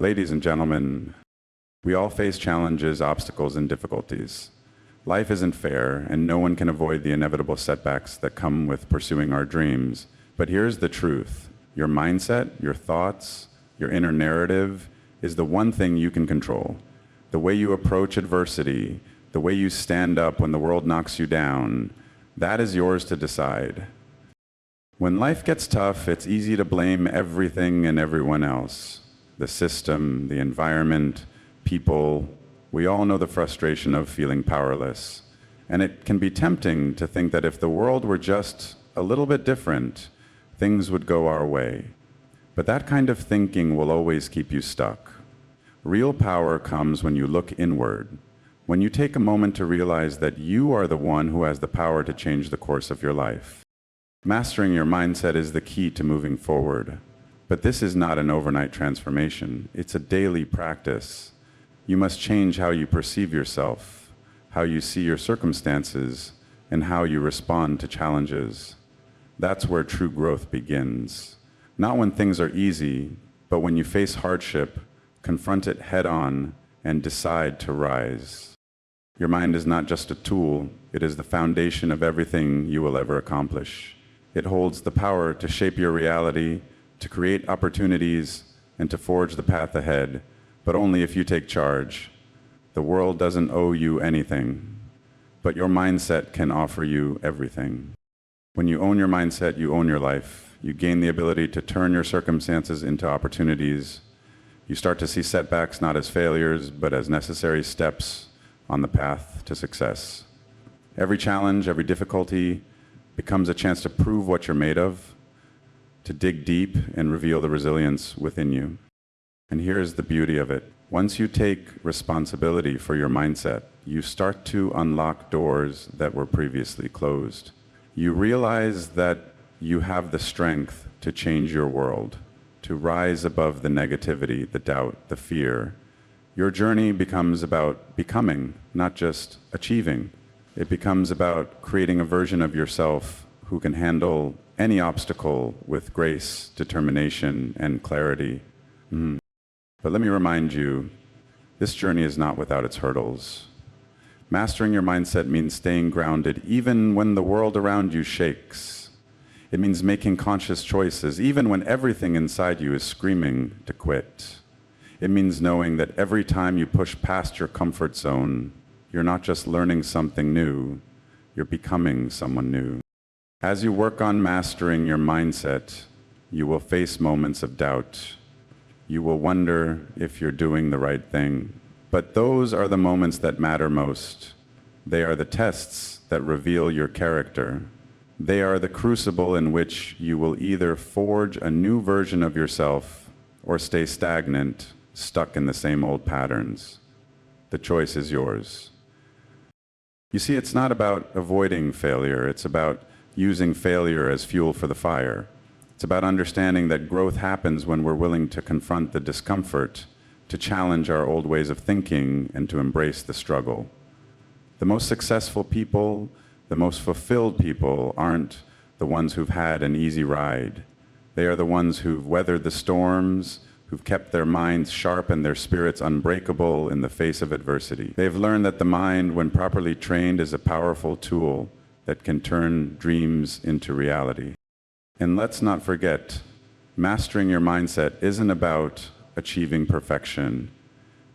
Ladies and gentlemen, we all face challenges, obstacles, and difficulties. Life isn't fair, and no one can avoid the inevitable setbacks that come with pursuing our dreams. But here's the truth. Your mindset, your thoughts, your inner narrative is the one thing you can control. The way you approach adversity, the way you stand up when the world knocks you down, that is yours to decide. When life gets tough, it's easy to blame everything and everyone else. The system, the environment, people. We all know the frustration of feeling powerless. And it can be tempting to think that if the world were just a little bit different, things would go our way. But that kind of thinking will always keep you stuck. Real power comes when you look inward, when you take a moment to realize that you are the one who has the power to change the course of your life. Mastering your mindset is the key to moving forward. But this is not an overnight transformation. It's a daily practice. You must change how you perceive yourself, how you see your circumstances, and how you respond to challenges. That's where true growth begins. Not when things are easy, but when you face hardship, confront it head-on, and decide to rise. Your mind is not just a tool, it is the foundation of everything you will ever accomplish. It holds the power to shape your reality, to create opportunities, and to forge the path ahead, but only if you take charge. The world doesn't owe you anything, but your mindset can offer you everything. When you own your mindset, you own your life. You gain the ability to turn your circumstances into opportunities. You start to see setbacks not as failures, but as necessary steps on the path to success. Every challenge, every difficulty becomes a chance to prove what you're made of, to dig deep and reveal the resilience within you. And here's the beauty of it. Once you take responsibility for your mindset, you start to unlock doors that were previously closed. You realize that you have the strength to change your world, to rise above the negativity, the doubt, the fear. Your journey becomes about becoming, not just achieving. It becomes about creating a version of yourself who can handle any obstacle with grace, determination, and clarity. But let me remind you, this journey is not without its hurdles. Mastering your mindset means staying grounded even when the world around you shakes. It means making conscious choices even when everything inside you is screaming to quit. It means knowing that every time you push past your comfort zone, you're not just learning something new, you're becoming someone new. As you work on mastering your mindset, you will face moments of doubt. You will wonder if you're doing the right thing. But those are the moments that matter most. They are the tests that reveal your character. They are the crucible in which you will either forge a new version of yourself or stay stagnant, stuck in the same old patterns. The choice is yours. You see, it's not about avoiding failure. It's about using failure as fuel for the fire. It's about understanding that growth happens when we're willing to confront the discomfort, to challenge our old ways of thinking, and to embrace the struggle. The most successful people, the most fulfilled people aren't the ones who've had an easy ride. They are the ones who've weathered the storms, who've kept their minds sharp and their spirits unbreakable in the face of adversity. They've learned that the mind, when properly trained, is a powerful tool that can turn dreams into reality. And let's not forget, mastering your mindset isn't about achieving perfection.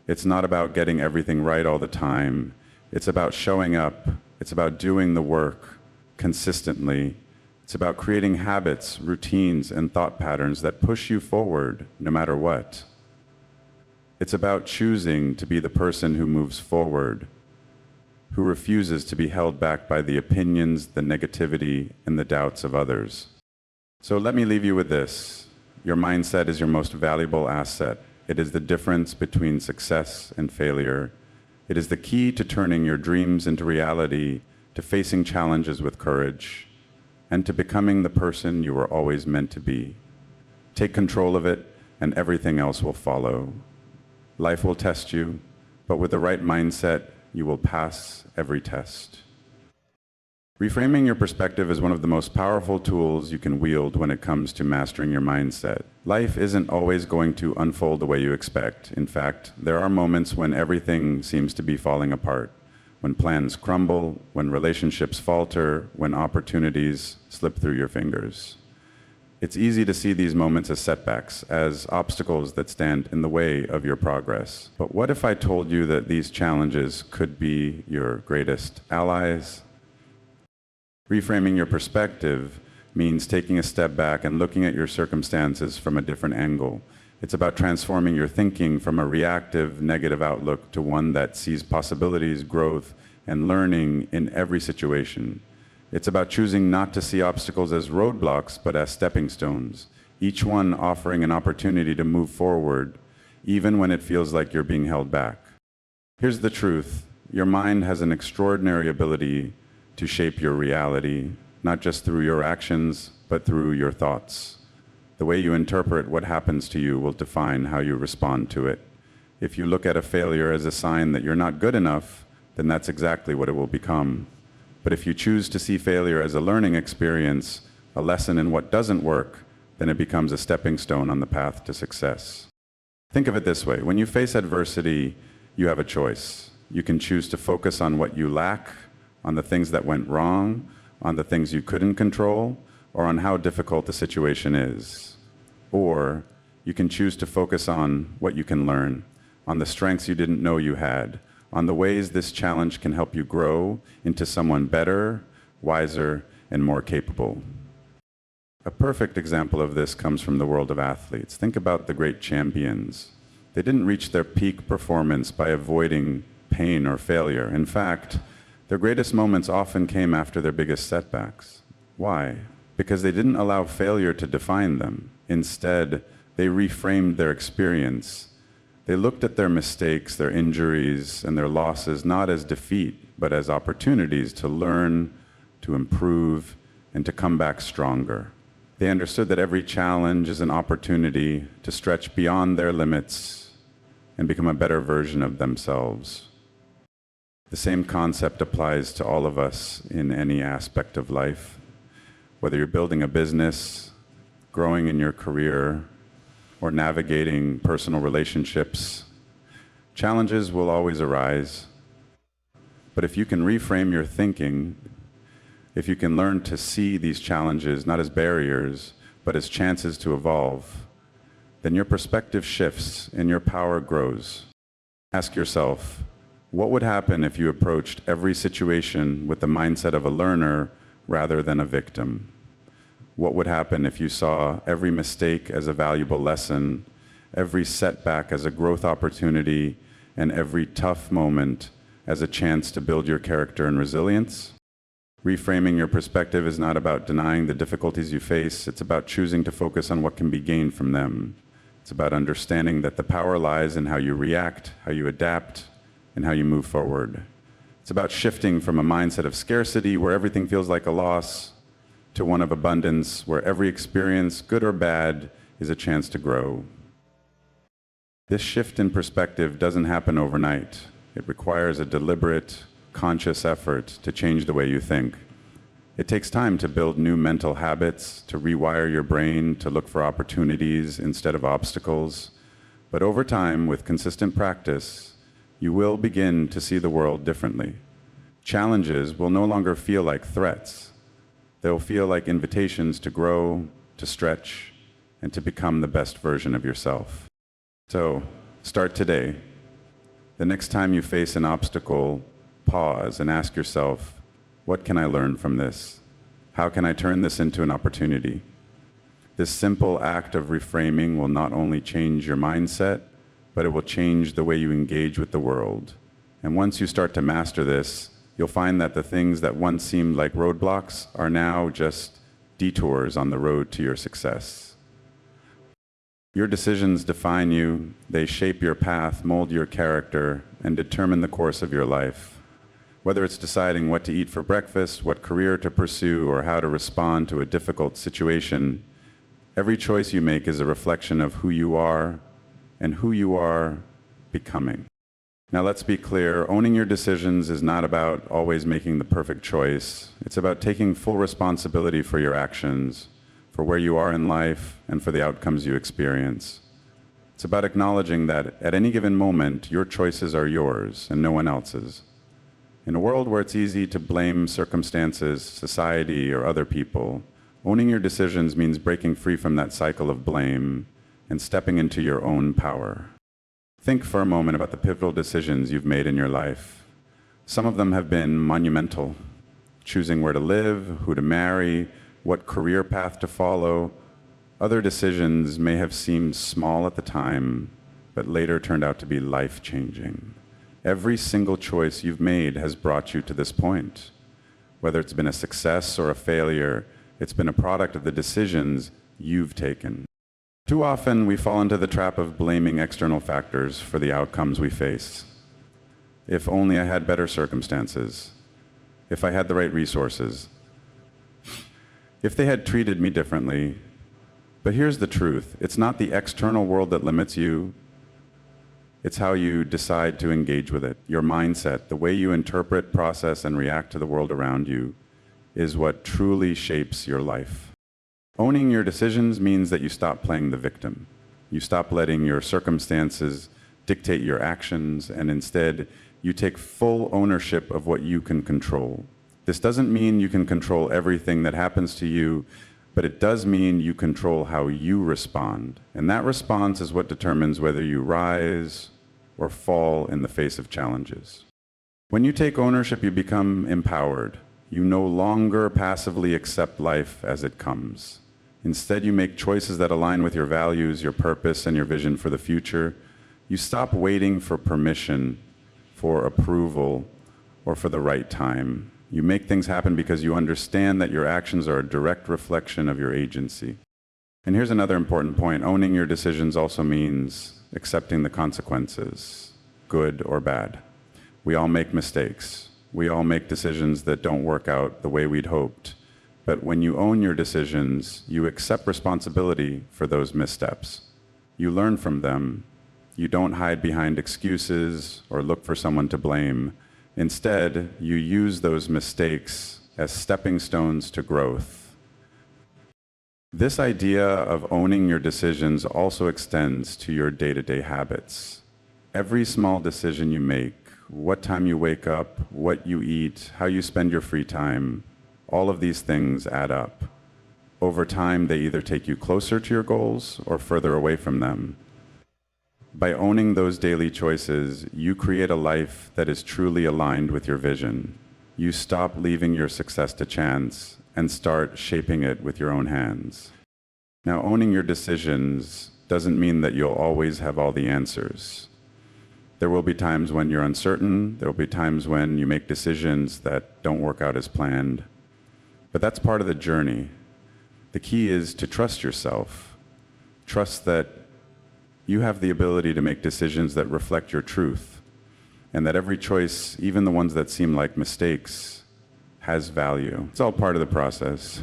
It's not about getting everything right all the time. It's about showing up. It's about doing the work consistently. It's about creating habits, routines, and thought patterns that push you forward no matter what. It's about choosing to be the person who moves forward, who refuses to be held back by the opinions, the negativity, and the doubts of others. So let me leave you with this. Your mindset is your most valuable asset. It is the difference between success and failure. It is the key to turning your dreams into reality, to facing challenges with courage, and to becoming the person you were always meant to be. Take control of it, and everything else will follow. Life will test you, but with the right mindset, you will pass every test. Reframing your perspective is one of the most powerful tools you can wield when it comes to mastering your mindset. Life isn't always going to unfold the way you expect. In fact, there are moments when everything seems to be falling apart, when plans crumble, when relationships falter, when opportunities slip through your fingers. It's easy to see these moments as setbacks, as obstacles that stand in the way of your progress. But what if I told you that these challenges could be your greatest allies? Reframing your perspective means taking a step back and looking at your circumstances from a different angle. It's about transforming your thinking from a reactive, negative outlook to one that sees possibilities, growth, and learning in every situation. It's about choosing not to see obstacles as roadblocks, but as stepping stones, each one offering an opportunity to move forward, even when it feels like you're being held back. Here's the truth. Your mind has an extraordinary ability to shape your reality, not just through your actions, but through your thoughts. The way you interpret what happens to you will define how you respond to it. If you look at a failure as a sign that you're not good enough, then that's exactly what it will become. But if you choose to see failure as a learning experience, a lesson in what doesn't work, then it becomes a stepping stone on the path to success. Think of it this way. When you face adversity, you have a choice. You can choose to focus on what you lack, on the things that went wrong, on the things you couldn't control, or on how difficult the situation is. Or you can choose to focus on what you can learn, on the strengths you didn't know you had, on the ways this challenge can help you grow into someone better, wiser, and more capable. A perfect example of this comes from the world of athletes. Think about the great champions. They didn't reach their peak performance by avoiding pain or failure. In fact, their greatest moments often came after their biggest setbacks. Why? Because they didn't allow failure to define them. Instead, they reframed their experience. They looked at their mistakes, their injuries, and their losses not as defeat, but as opportunities to learn, to improve, and to come back stronger. They understood that every challenge is an opportunity to stretch beyond their limits and become a better version of themselves. The same concept applies to all of us in any aspect of life. Whether you're building a business, growing in your career, or navigating personal relationships, challenges will always arise. But if you can reframe your thinking, if you can learn to see these challenges not as barriers, but as chances to evolve, then your perspective shifts and your power grows. Ask yourself, what would happen if you approached every situation with the mindset of a learner rather than a victim? What would happen if you saw every mistake as a valuable lesson, every setback as a growth opportunity, and every tough moment as a chance to build your character and resilience? Reframing your perspective is not about denying the difficulties you face. It's about choosing to focus on what can be gained from them. It's about understanding that the power lies in how you react, how you adapt, and how you move forward. It's about shifting from a mindset of scarcity, where everything feels like a loss, to one of abundance, where every experience, good or bad, is a chance to grow. This shift in perspective doesn't happen overnight. It requires a deliberate, conscious effort to change the way you think. It takes time to build new mental habits, to rewire your brain, to look for opportunities instead of obstacles. But over time, with consistent practice, you will begin to see the world differently. Challenges will no longer feel like threats. They'll feel like invitations to grow, to stretch, and to become the best version of yourself. So, start today. The next time you face an obstacle, pause and ask yourself, what can I learn from this? How can I turn this into an opportunity? This simple act of reframing will not only change your mindset, but it will change the way you engage with the world. And once you start to master this, you'll find that the things that once seemed like roadblocks are now just detours on the road to your success. Your decisions define you, they shape your path, mold your character, and determine the course of your life. Whether it's deciding what to eat for breakfast, what career to pursue, or how to respond to a difficult situation, every choice you make is a reflection of who you are and who you are becoming. Now let's be clear, owning your decisions is not about always making the perfect choice. It's about taking full responsibility for your actions, for where you are in life, and for the outcomes you experience. It's about acknowledging that at any given moment, your choices are yours and no one else's. In a world where it's easy to blame circumstances, society, or other people, owning your decisions means breaking free from that cycle of blame and stepping into your own power. Think for a moment about the pivotal decisions you've made in your life. Some of them have been monumental. Choosing where to live, who to marry, what career path to follow. Other decisions may have seemed small at the time, but later turned out to be life-changing. Every single choice you've made has brought you to this point. Whether it's been a success or a failure, it's been a product of the decisions you've taken. Too often, we fall into the trap of blaming external factors for the outcomes we face. If only I had better circumstances. If I had the right resources. If they had treated me differently. But here's the truth. It's not the external world that limits you. It's how you decide to engage with it. Your mindset, the way you interpret, process, and react to the world around you is what truly shapes your life. Owning your decisions means that you stop playing the victim. You stop letting your circumstances dictate your actions, and instead, you take full ownership of what you can control. This doesn't mean you can control everything that happens to you, but it does mean you control how you respond. And that response is what determines whether you rise or fall in the face of challenges. When you take ownership, you become empowered. You no longer passively accept life as it comes. Instead, you make choices that align with your values, your purpose, and your vision for the future. You stop waiting for permission, for approval, or for the right time. You make things happen because you understand that your actions are a direct reflection of your agency. And here's another important point. Owning your decisions also means accepting the consequences, good or bad. We all make mistakes. We all make decisions that don't work out the way we'd hoped. But when you own your decisions, you accept responsibility for those missteps. You learn from them. You don't hide behind excuses or look for someone to blame. Instead, you use those mistakes as stepping stones to growth. This idea of owning your decisions also extends to your day-to-day habits. Every small decision you make, what time you wake up, what you eat, how you spend your free time, all of these things add up. Over time, they either take you closer to your goals or further away from them. By owning those daily choices, you create a life that is truly aligned with your vision. You stop leaving your success to chance and start shaping it with your own hands. Now, owning your decisions doesn't mean that you'll always have all the answers. There will be times when you're uncertain. There will be times when you make decisions that don't work out as planned. But that's part of the journey. The key is to trust yourself. Trust that you have the ability to make decisions that reflect your truth, and that every choice, even the ones that seem like mistakes, has value. It's all part of the process.